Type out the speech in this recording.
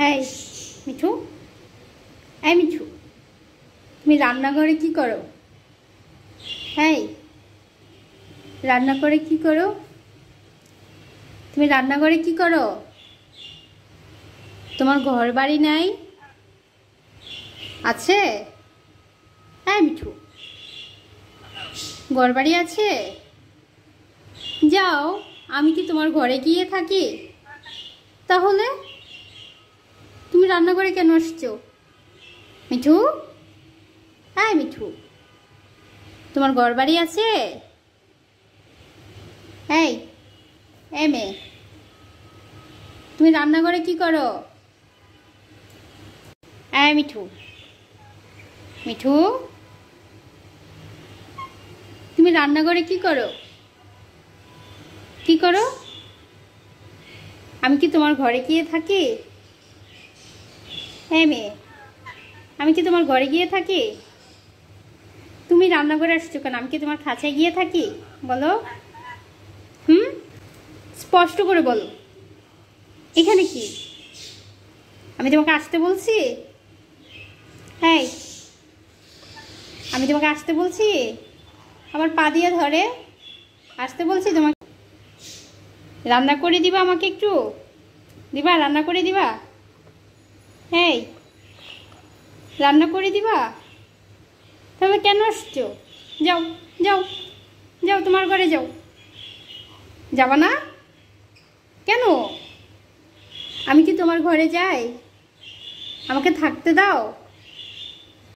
এই মিঠু, এই মিঠু, তুমি রান্নাঘরে কি করো? এই রান্না করে কি করো? তুমি রান্নাঘরে কি করো? তোমার ঘর বাড়ি নাই? আছে? এই মিঠু, ঘর বাড়ি আছে? যাও, আমি কি তোমার ঘরে গিয়ে থাকি? তাহলে তুমি রান্নাঘরে কেন আসছো? মিঠু, এই মিঠু, তোমার ঘর বাড়ি আছে? এই মেয়ে, তুমি রান্নাঘরে কি করো? এই মিঠু, মিঠু, তুমি রান্নাঘরে কি করো? কি করো? আমি কি তোমার ঘরে গিয়ে থাকি? হ্যাঁ মেয়ে, আমি কি তোমার ঘরে গিয়ে থাকি? তুমি রান্নাঘরে আসছো কেন? আমি কি তোমার খাঁচায় গিয়ে থাকি? বলো। স্পষ্ট করে বলো, এখানে কি? আমি তোমাকে আসতে বলছি? হ্যাঁ, আমি তোমাকে আসতে বলছি? আমার পা দিয়ে ধরে আসতে বলছি তোমাকে? রান্না করে দিবা আমাকে একটু? দিবা? রান্না করে দিবা? হ্যাঁ, রান্না করে দিবা? তাহলে কেন আসছো? যাও, যাও, যাও, তোমার ঘরে যাও। যাবা না কেন? আমি কি তোমার ঘরে যাই? আমাকে থাকতে দাও।